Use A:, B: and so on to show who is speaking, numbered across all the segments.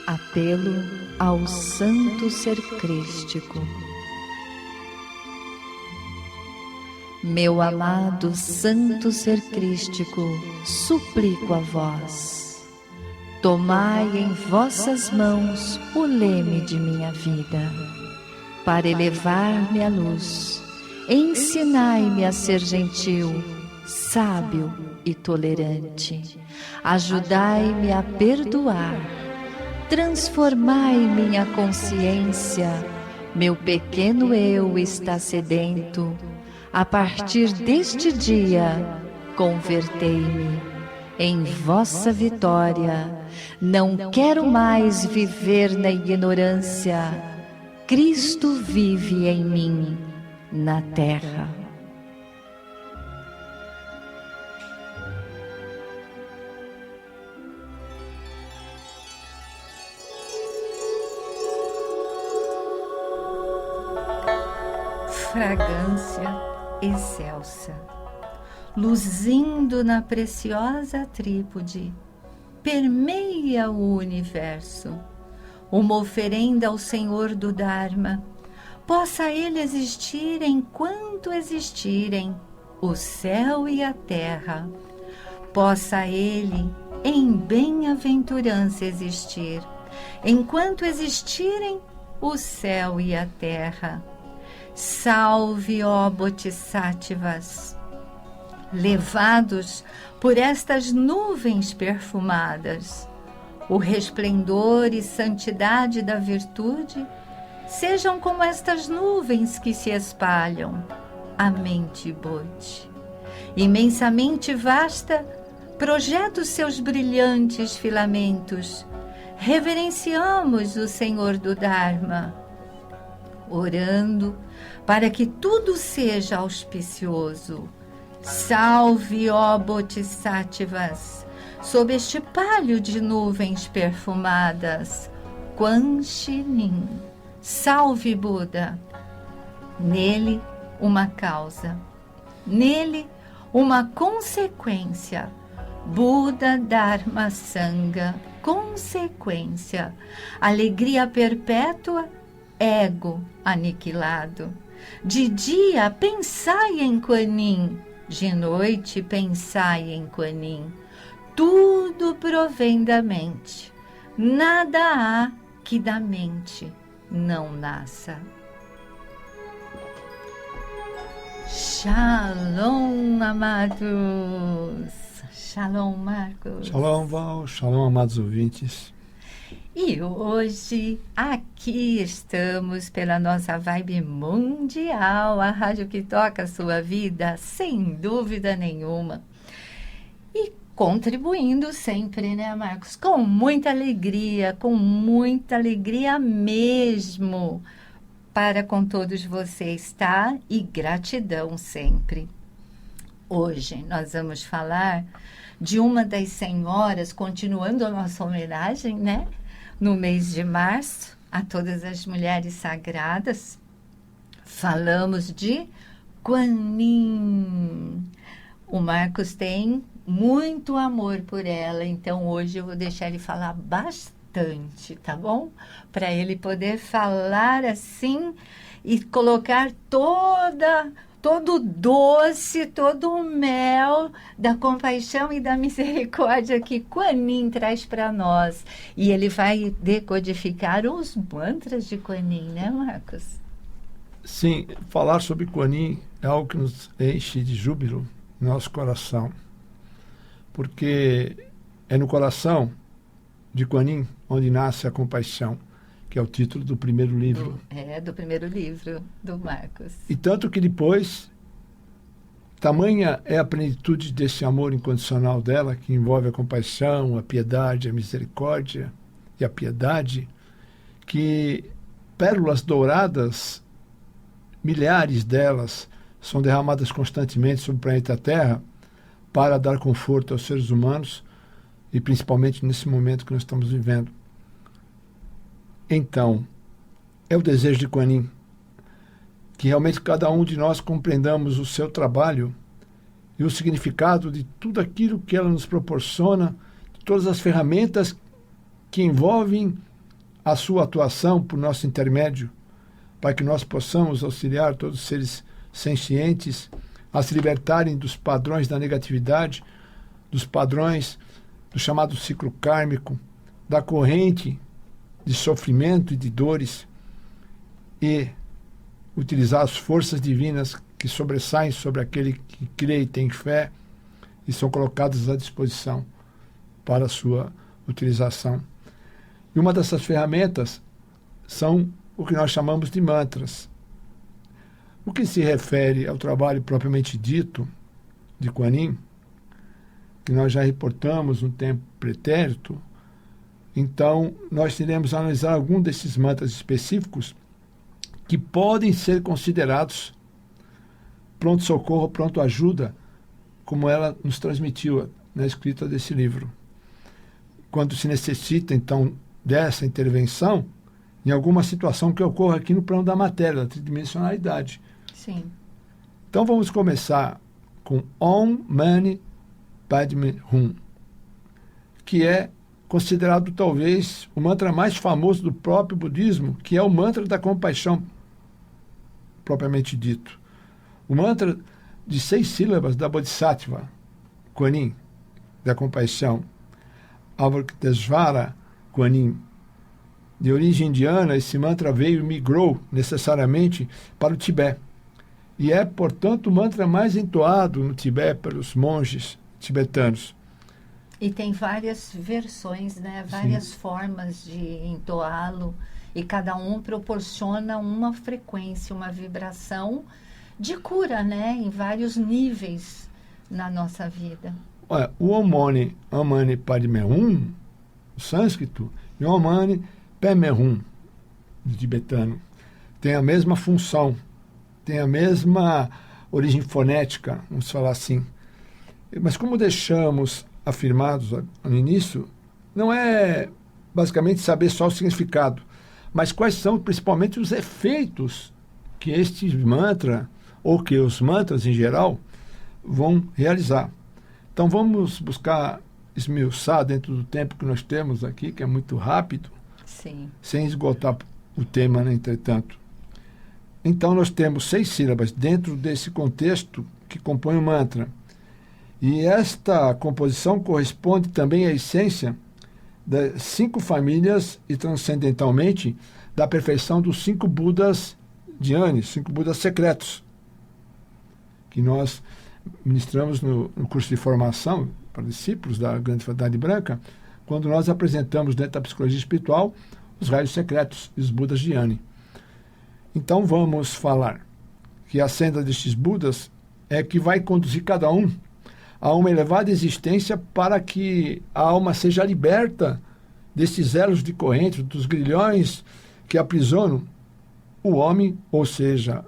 A: Apelo ao Santo Ser Crístico. Meu amado Santo Ser Crístico, suplico a vós, tomai em vossas mãos o leme de minha vida, para elevar-me à luz. Ensinai-me a ser gentil, sábio e tolerante. Ajudai-me a perdoar. Transformai minha consciência. Meu pequeno eu está sedento. A partir deste dia, convertei-me em vossa vitória. Não quero mais viver na ignorância. Cristo vive em mim, na terra. Fragrância excelsa, luzindo na preciosa trípode, permeia o universo, uma oferenda ao Senhor do Dharma. Possa ele existir enquanto existirem o céu e a terra. Possa ele em bem-aventurança existir, enquanto existirem o céu e a terra. Salve, ó Bodhisattvas, levados por estas nuvens perfumadas. O resplendor e santidade da virtude sejam como estas nuvens que se espalham. A mente Bodhi, imensamente vasta, projeta os seus brilhantes filamentos. Reverenciamos o Senhor do Dharma, orando para que tudo seja auspicioso. Salve, ó Bodhisattvas, sob este palio de nuvens perfumadas. Quan Chi Yin. Salve, Buda. Nele, uma causa. Nele, uma consequência. Buda, Dharma, Sangha. Consequência. Alegria perpétua. Ego aniquilado. De dia, pensai em Kuan Yin. De noite, pensai em Kuan Yin. Tudo provém da mente. Nada há que da mente não nasça. Shalom, amados. Shalom, Marcos.
B: Shalom, Val. Shalom, amados ouvintes.
A: E hoje, aqui estamos pela nossa vibe mundial, a rádio que toca a sua vida, sem dúvida nenhuma. E contribuindo sempre, né, Marcos? Com muita alegria mesmo, para com todos vocês, tá? E gratidão sempre. Hoje nós vamos falar de uma das senhoras, continuando a nossa homenagem, né? No mês de março, a todas as mulheres sagradas, falamos de Kuan Yin. O Marcos tem muito amor por ela, então hoje eu vou deixar ele falar bastante, tá bom? Para ele poder falar assim e colocar todo o doce, todo o mel da compaixão e da misericórdia que Kuan Yin traz para nós. E ele vai decodificar os mantras de Kuan Yin, né, Marcos?
B: Sim, falar sobre Kuan Yin é algo que nos enche de júbilo no nosso coração, porque é no coração de Kuan Yin onde nasce a compaixão, que é o título do primeiro livro.
A: Do primeiro livro do Marcos.
B: E tanto que depois, tamanha é a plenitude desse amor incondicional dela, que envolve a compaixão, a piedade, a misericórdia e a piedade, que pérolas douradas, milhares delas, são derramadas constantemente sobre o planeta Terra para dar conforto aos seres humanos e principalmente nesse momento que nós estamos vivendo. Então, é o desejo de Kuan Yin que realmente cada um de nós compreendamos o seu trabalho e o significado de tudo aquilo que ela nos proporciona, de todas as ferramentas que envolvem a sua atuação por nosso intermédio, para que nós possamos auxiliar todos os seres sencientes a se libertarem dos padrões da negatividade, dos padrões do chamado ciclo kármico, da corrente de sofrimento e de dores, e utilizar as forças divinas que sobressaem sobre aquele que crê e tem fé e são colocadas à disposição para a sua utilização. E uma dessas ferramentas são o que nós chamamos de mantras. O que se refere ao trabalho propriamente dito de Kuan Yin, que nós já reportamos no tempo pretérito, então nós iremos analisar algum desses mantras específicos que podem ser considerados pronto-socorro, pronto-ajuda, como ela nos transmitiu na escrita desse livro. Quando se necessita, então, dessa intervenção, em alguma situação que ocorra aqui no plano da matéria, da tridimensionalidade.
A: Sim.
B: Então vamos começar com Om Mani Padme Hum, que é considerado talvez o mantra mais famoso do próprio budismo, que é o mantra da compaixão, propriamente dito. O mantra de 6 sílabas da Bodhisattva, Kuan Yin, da compaixão, Avalokitesvara Kuan Yin. De origem indiana, esse mantra veio e migrou necessariamente para o Tibete. E é, portanto, o mantra mais entoado no Tibete pelos monges tibetanos.
A: E tem várias versões, né? Várias formas de entoá-lo. E cada um proporciona uma frequência, uma vibração de cura, né? Em vários níveis na nossa vida.
B: Olha, o Om Mani Padme Hum, o sânscrito, e o Om Mani Padme Hum, do tibetano, tem a mesma função, tem a mesma origem fonética, vamos falar assim. Mas como deixamos afirmados no início, não é basicamente saber só o significado, mas quais são principalmente os efeitos que este mantra, ou que os mantras em geral, vão realizar. Então vamos buscar esmiuçar dentro do tempo que nós temos aqui, que é muito rápido,
A: Sim.
B: sem esgotar o tema, né, entretanto. Então nós temos 6 sílabas dentro desse contexto que compõe o mantra. E esta composição corresponde também à essência das 5 famílias e transcendentalmente da perfeição dos 5 Budas Dhyanis, 5 Budas secretos, que nós ministramos no curso de formação para discípulos da Grande Fraternidade Branca, quando nós apresentamos dentro da psicologia espiritual os raios secretos e os Budas Dhyani. Então vamos falar que a senda destes Budas é que vai conduzir cada um a uma elevada existência para que a alma seja liberta desses elos de corrente, dos grilhões que aprisionam o homem, ou seja,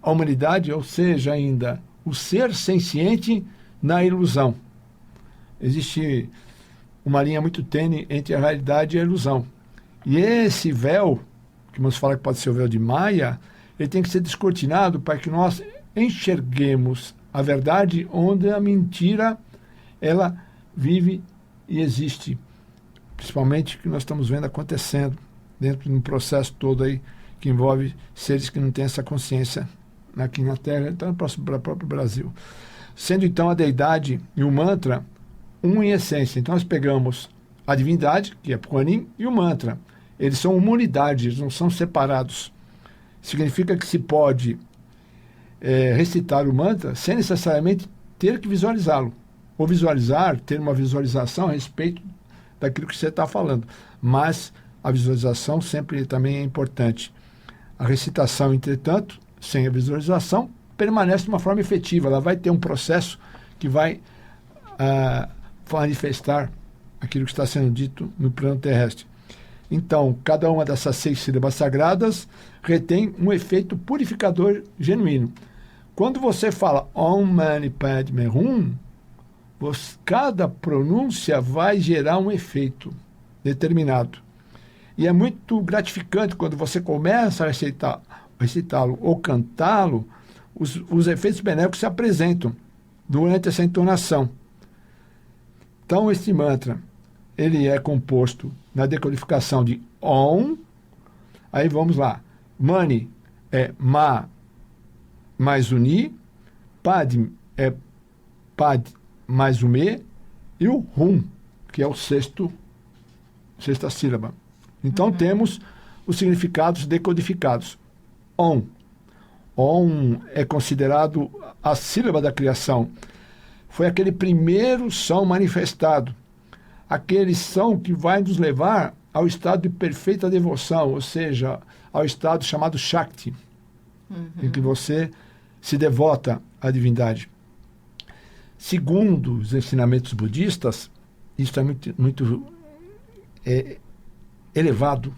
B: a humanidade, ou seja, ainda o ser senciente na ilusão. Existe uma linha muito tênue entre a realidade e a ilusão. E esse véu, que vamos falar que pode ser o véu de Maia, ele tem que ser descortinado para que nós enxerguemos a verdade onde a mentira ela vive e existe. Principalmente o que nós estamos vendo acontecendo dentro de um processo todo aí que envolve seres que não têm essa consciência aqui na Terra, então para o próprio Brasil. Sendo então a deidade e o mantra um em essência. Então nós pegamos a divindade, que é Kuan Yin, e o mantra. Eles são uma unidade, eles não são separados. Significa que se pode recitar o mantra sem necessariamente ter que visualizá-lo. Ou visualizar, ter uma visualização a respeito daquilo que você está falando. Mas a visualização sempre também é importante. A recitação, entretanto, sem a visualização, permanece de uma forma efetiva. Ela vai ter um processo que vai manifestar aquilo que está sendo dito no plano terrestre. Então, cada uma dessas 6 sílabas sagradas retém um efeito purificador genuíno. Quando você fala Om Mani Padme Hum, cada pronúncia vai gerar um efeito determinado. E é muito gratificante quando você começa a recitá-lo ou cantá-lo, os efeitos benéficos se apresentam durante essa entonação. Então, este mantra, ele é composto na decodificação de Om, Aí vamos lá. Mani é Ma mais o Ni, Pad é Pad mais o Me, e o Hum, que é o sexta sílaba. Então temos os significados decodificados. Om. Om é considerado a sílaba da criação. Foi aquele primeiro som manifestado. Aquele som que vai nos levar ao estado de perfeita devoção, ou seja, ao estado chamado Shakti, em que você se devota à divindade. Segundo os ensinamentos budistas, isso é muito elevado.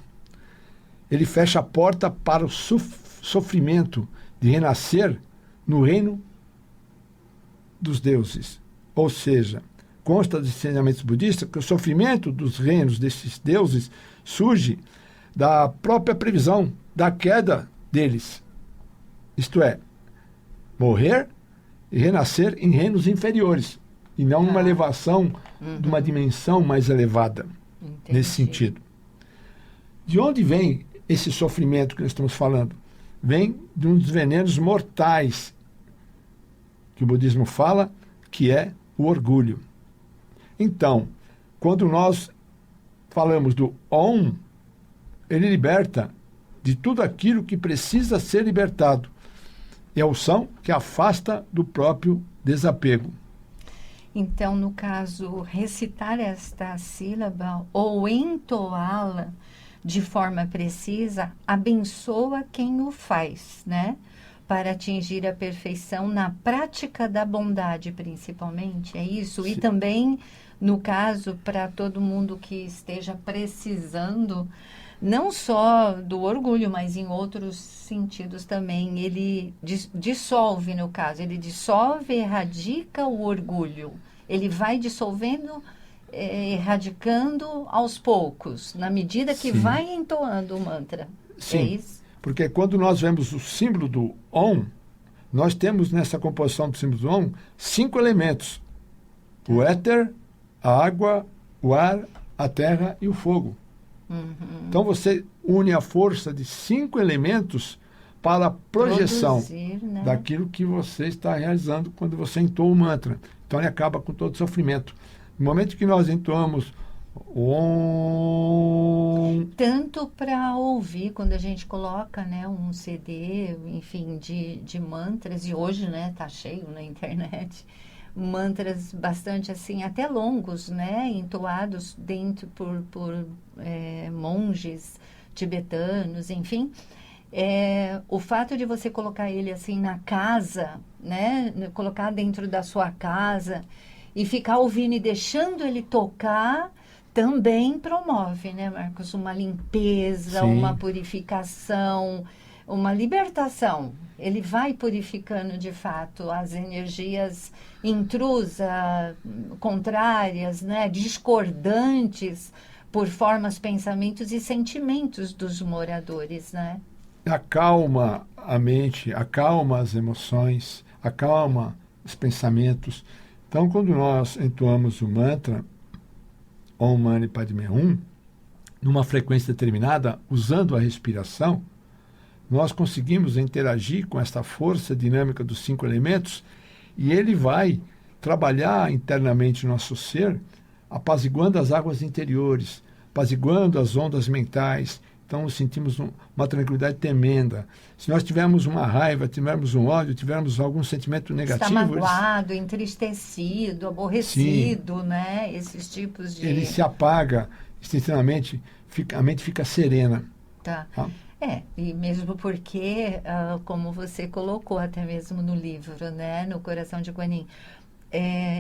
B: Ele fecha a porta para o sofrimento de renascer no reino dos deuses. Ou seja, consta dos ensinamentos budistas que o sofrimento dos reinos desses deuses surge da própria previsão da queda deles. Isto é, morrer e renascer em reinos inferiores, e não numa elevação de uma dimensão mais elevada.
A: Entendi.
B: Nesse sentido. De onde vem esse sofrimento que nós estamos falando? Vem de um dos venenos mortais que o budismo fala, que é o orgulho. Então, quando nós falamos do Om, ele liberta de tudo aquilo que precisa ser libertado. É o som que afasta do próprio desapego.
A: Então, no caso, recitar esta sílaba ou entoá-la de forma precisa abençoa quem o faz, né? Para atingir a perfeição na prática da bondade, principalmente, é isso?
B: Sim.
A: E também, no caso, para todo mundo que esteja precisando, não só do orgulho, mas em outros sentidos também, ele dissolve, no caso, ele dissolve e erradica o orgulho. Ele vai dissolvendo, erradicando aos poucos, na medida que
B: Sim.
A: vai entoando o mantra.
B: Sim.
A: É isso?
B: Porque quando nós vemos o símbolo do Om, nós temos nessa composição do símbolo do Om 5 elementos. O éter, a água, o ar, a terra e o fogo. Então você une a força de 5 elementos para a projeção
A: Produzir, né?
B: daquilo que você está realizando quando você entoa o mantra. Então ele acaba com todo o sofrimento. No momento que nós entoamos Om,
A: Tanto para ouvir, quando a gente coloca, né, um CD, enfim, de mantras, e hoje, né, tá cheio na internet, mantras bastante, assim, até longos, né, entoados dentro por monges tibetanos, enfim. O fato de você colocar ele, assim, na casa, né, colocar dentro da sua casa e ficar ouvindo e deixando ele tocar, também promove, né, Marcos, uma limpeza,
B: Sim.
A: uma purificação, uma libertação. Ele vai purificando, de fato, as energias intrusas, contrárias, né, discordantes por formas, pensamentos e sentimentos dos moradores, né?
B: acalma a mente, acalma as emoções, acalma os pensamentos. Então, quando nós entoamos o mantra Om Mani Padme Hum, numa frequência determinada, usando a respiração, nós conseguimos interagir com esta força dinâmica dos 5 elementos e ele vai trabalhar internamente no nosso ser, apaziguando as águas interiores, apaziguando as ondas mentais. Então, sentimos uma tranquilidade tremenda. Se nós tivermos uma raiva, tivermos um ódio, tivermos algum sentimento negativo...
A: Está magoado, entristecido, aborrecido, sim, né? Esses tipos de...
B: Ele se apaga instantaneamente, a mente fica serena.
A: Tá. E mesmo porque, como você colocou até mesmo no livro, né? No Coração de Guanin,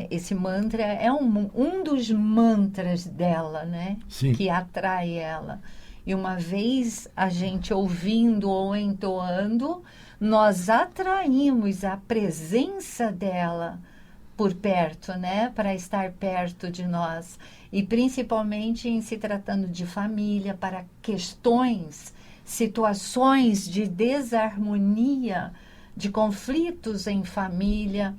A: esse mantra é um dos mantras dela, né?
B: Sim.
A: Que atrai ela. E uma vez a gente ouvindo ou entoando, nós atraímos a presença dela por perto, né? Para estar perto de nós. E principalmente em se tratando de família, para questões, situações de desarmonia, de conflitos em família,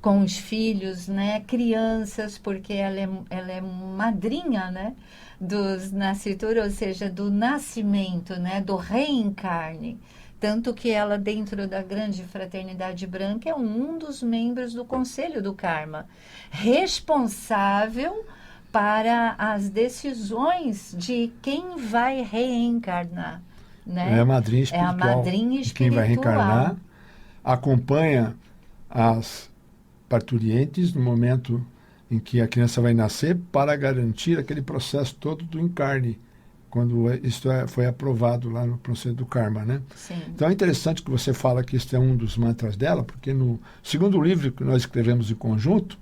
A: com os filhos, né? Crianças, porque ela é madrinha, né? Dos nascituras, ou seja, do nascimento, né? Do reencarne. Tanto que ela, dentro da grande fraternidade branca, é um dos membros do Conselho do Karma, responsável para as decisões de quem vai reencarnar, né?
B: É a madrinha
A: É a
B: espiritual.
A: madrinha
B: E quem vai
A: espiritual.
B: reencarnar acompanha as parturientes no momento em que a criança vai nascer para garantir aquele processo todo do encarne, quando isso foi aprovado lá no processo do karma, né?
A: Sim.
B: Então é interessante que você fala que este é um dos mantras dela, porque no segundo livro que nós escrevemos em conjunto,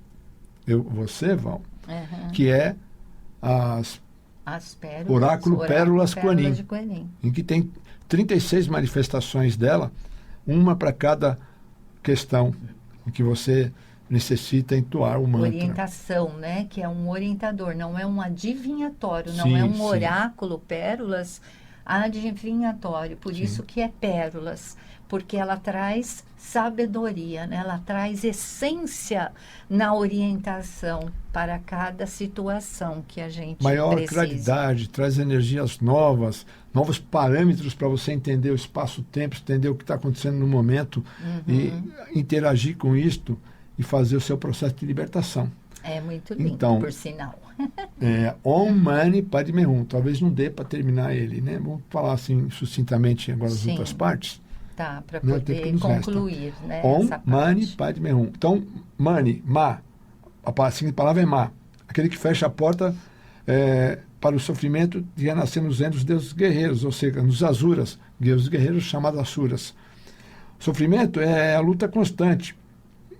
B: você, Val, que é
A: as pérolas,
B: Oráculo Pérolas Kuan-Yin,
A: de Kuan-Yin,
B: em que tem 36 manifestações dela, uma para cada questão em que você necessita entoar o mantra.
A: Orientação, né? Que é um orientador, não é um adivinhatório, não
B: Sim,
A: é um
B: sim.
A: oráculo, pérolas adivinhatório. Por
B: Sim.
A: isso que é pérolas, porque ela traz sabedoria, né? Ela traz essência na orientação para cada situação que a gente
B: Maior
A: precisa.
B: claridade, traz energias novas, novos parâmetros para você entender o espaço-tempo, entender o que está acontecendo no momento e interagir com isto e fazer o seu processo de libertação.
A: É muito lindo,
B: Então,
A: por sinal.
B: Om Mani Padme Hum. Talvez não dê para terminar ele, né? Vamos falar assim sucintamente agora as
A: Sim.
B: outras partes.
A: Tá, para
B: Não, o tempo
A: poder
B: nos resta.
A: concluir, né?
B: Om
A: essa
B: Mani
A: parte.
B: Padme Hum. Então, Mani, Ma, a seguinte palavra é Ma, aquele que fecha a porta para o sofrimento de renascer nos reinos dos deuses guerreiros, ou seja, nos Asuras, deuses guerreiros chamados Asuras. Sofrimento é a luta constante,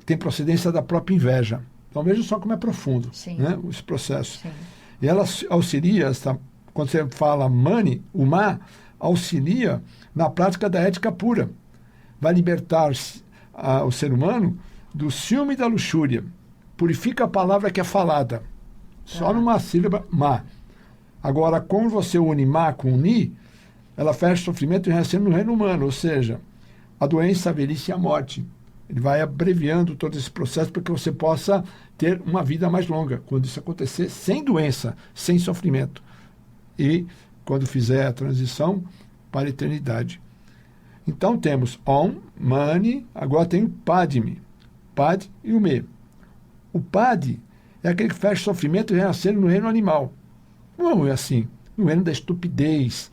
B: tem procedência da própria inveja. Então veja só como é profundo,
A: Sim.
B: né, esse processo.
A: Sim.
B: E ela auxilia, quando você fala Mani, o Ma auxilia na prática da ética pura. Vai libertar o ser humano do ciúme e da luxúria. Purifica a palavra que é falada. Só numa sílaba, Ma. Agora, como você une Ma com Ni, ela fecha o sofrimento e renascer no reino humano, ou seja, a doença, a velhice e a morte. Ele vai abreviando todo esse processo para que você possa ter uma vida mais longa, quando isso acontecer sem doença, sem sofrimento. E quando fizer a transição para a eternidade. Então temos Om, Mani, agora tem o Padme. Pad e o Me. O Pad é aquele que fecha o sofrimento e renascer no reino animal. Não é assim, no reino da estupidez,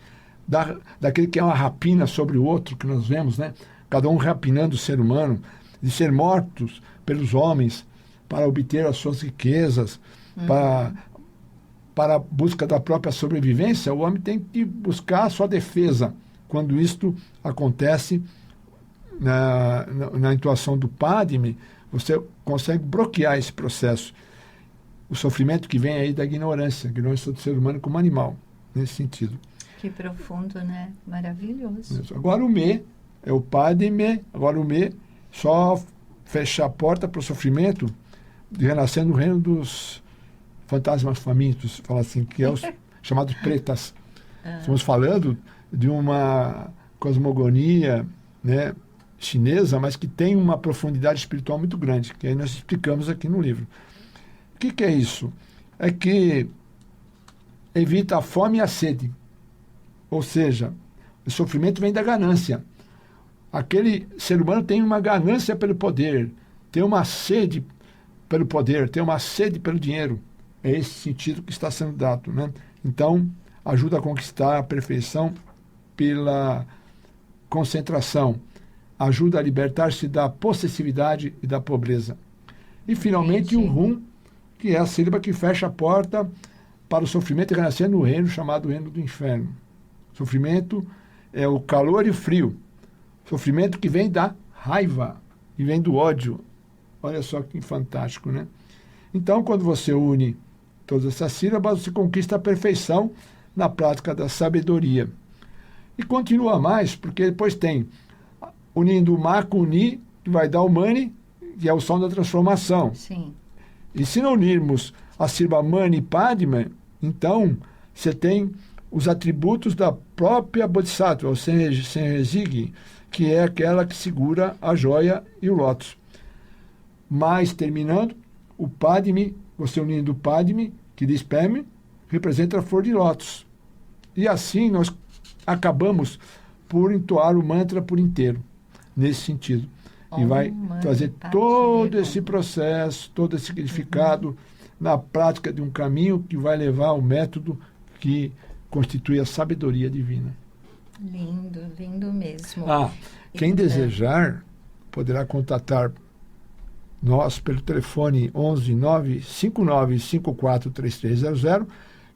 B: daquele que é uma rapina sobre o outro, que nós vemos, né? Cada um rapinando o ser humano, de ser mortos pelos homens para obter as suas riquezas, para a busca da própria sobrevivência. O homem tem que buscar a sua defesa. Quando isto acontece na intuação do Padme, você consegue bloquear esse processo. O sofrimento que vem aí da ignorância do ser humano como animal, nesse sentido.
A: Que profundo, né? Maravilhoso.
B: Agora o Me, é o Padme, agora o Me, só fechar a porta para o sofrimento de renascer no reino dos fantasmas famintos, fala assim, que é os chamados pretas. Estamos falando de uma cosmogonia, né, chinesa, mas que tem uma profundidade espiritual muito grande, que aí nós explicamos aqui no livro. O que é isso? É que evita a fome e a sede. Ou seja, o sofrimento vem da ganância. Aquele ser humano tem uma ganância pelo poder, tem uma sede pelo poder, tem uma sede pelo dinheiro. É esse sentido que está sendo dado, né? Então, ajuda a conquistar a perfeição pela concentração, ajuda a libertar-se da possessividade e da pobreza. E, finalmente, o Rum, que é a sílaba que fecha a porta para o sofrimento e renascer no reino chamado reino do inferno. Sofrimento é o calor e o frio. Sofrimento que vem da raiva e vem do ódio. Olha só que fantástico, né? Então, quando você une todas essas sílabas, você conquista a perfeição na prática da sabedoria. E continua mais, porque depois tem, unindo o Ma com o Ni, que vai dar o Mani, que é o som da transformação.
A: Sim.
B: E se não unirmos a sílaba Mani e Padme, então você tem os atributos da própria Bodhisattva, o Senrezig, que é aquela que segura a joia e o lótus. Mas, terminando, o Padme, você unindo o Padme, que diz Padme, representa a flor de lótus. E assim nós acabamos por entoar o mantra por inteiro, nesse sentido. E vai trazer todo esse processo, todo esse significado na prática de um caminho que vai levar ao método que constitui a sabedoria divina.
A: Lindo, lindo mesmo.
B: Quem desejar poderá contatar nós pelo telefone 11 959 54 3300,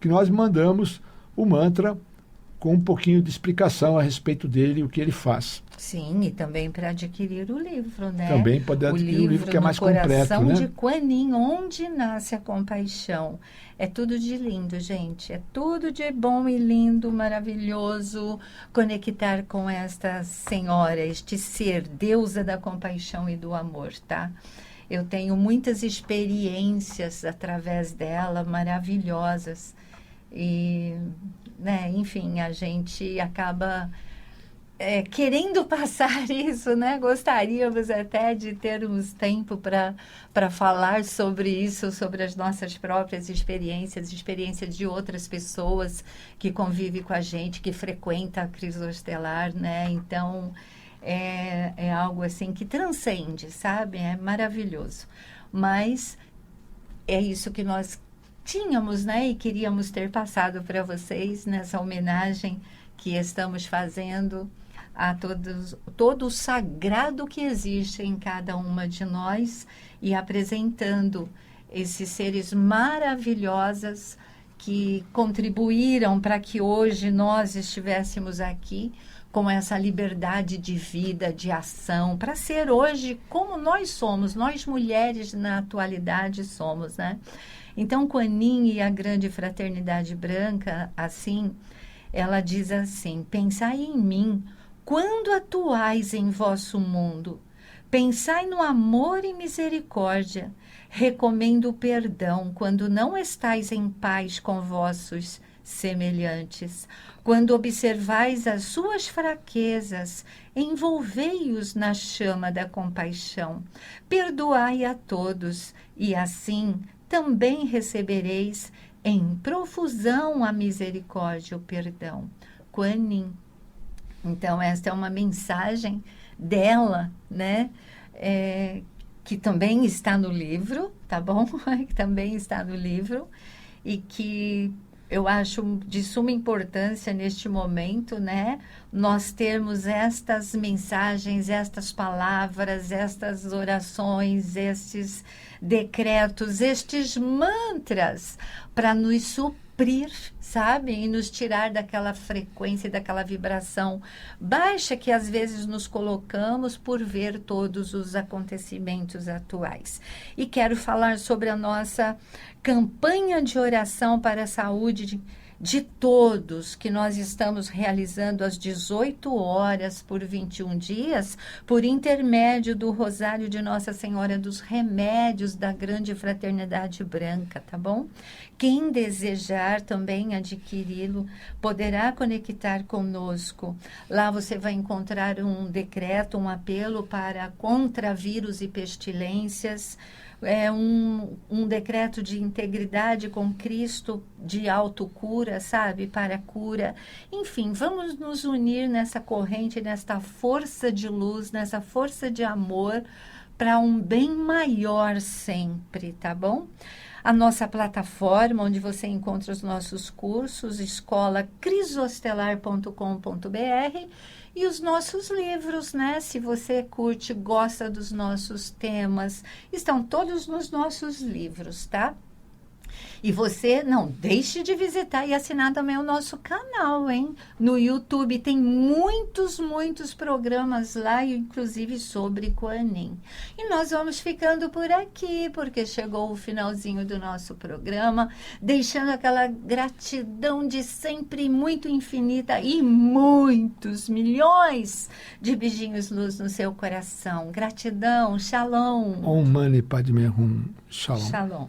B: que nós mandamos o mantra com um pouquinho de explicação a respeito dele e o que ele faz.
A: Sim, e também para adquirir o livro, né?
B: Também pode adquirir o livro que é mais completo, né?
A: O Coração de Kuan Yin, Onde Nasce a Compaixão. É tudo de lindo, gente. É tudo de bom e lindo, maravilhoso. Conectar com esta senhora, este ser, deusa da compaixão e do amor, tá? Eu tenho muitas experiências através dela, maravilhosas. E, né, enfim, a gente acaba querendo passar isso, né? Gostaríamos até de termos tempo para falar sobre isso, sobre as nossas próprias experiências de outras pessoas que convivem com a gente, que frequenta a Crisostelar, né? Então, é algo assim que transcende, sabe? É maravilhoso. Mas é isso que nós tínhamos, né? E queríamos ter passado para vocês nessa homenagem que estamos fazendo a todo o sagrado que existe em cada uma de nós e apresentando esses seres maravilhosos que contribuíram para que hoje nós estivéssemos aqui com essa liberdade de vida, de ação, para ser hoje como nós somos, nós mulheres na atualidade somos, né? Então, Kuan Yin e a Grande Fraternidade Branca, assim, ela diz assim: pensai em mim quando atuais em vosso mundo. Pensai no amor e misericórdia. Recomendo o perdão quando não estais em paz com vossos semelhantes. Quando observais as suas fraquezas, envolvei-os na chama da compaixão. Perdoai a todos, e assim também recebereis em profusão a misericórdia e o perdão. Kuan Yin. Então, esta é uma mensagem dela, né? Que também está no livro, tá bom? Que também está no livro e que eu acho de suma importância neste momento, né? Nós termos estas mensagens, estas palavras, estas orações, estes decretos, estes mantras para nos suprir, sabe? E nos tirar daquela frequência, daquela vibração baixa que às vezes nos colocamos por ver todos os acontecimentos atuais. E quero falar sobre a nossa campanha de oração para a saúde de todos, que nós estamos realizando às 18 horas por 21 dias, por intermédio do Rosário de Nossa Senhora dos Remédios da Grande Fraternidade Branca, tá bom? Quem desejar também adquiri-lo, poderá conectar conosco. Lá você vai encontrar um decreto, um apelo contra vírus e pestilências, um decreto de integridade com Cristo, de autocura, sabe, para a cura. Enfim, vamos nos unir nessa corrente, nesta força de luz, nessa força de amor, para um bem maior sempre, tá bom? A nossa plataforma, onde você encontra os nossos cursos, escolacrisostelar.com.br, e os nossos livros, né? Se você curte, gosta dos nossos temas, estão todos nos nossos livros, tá? E você não deixe de visitar e assinar também o nosso canal, hein? No YouTube tem muitos programas lá, inclusive sobre Kuan Yin. E nós vamos ficando por aqui, porque chegou o finalzinho do nosso programa, deixando aquela gratidão de sempre muito infinita e muitos milhões de beijinhos luz no seu coração. Gratidão, shalom.
B: Om Mani Padme Hum, shalom.
A: Shalom.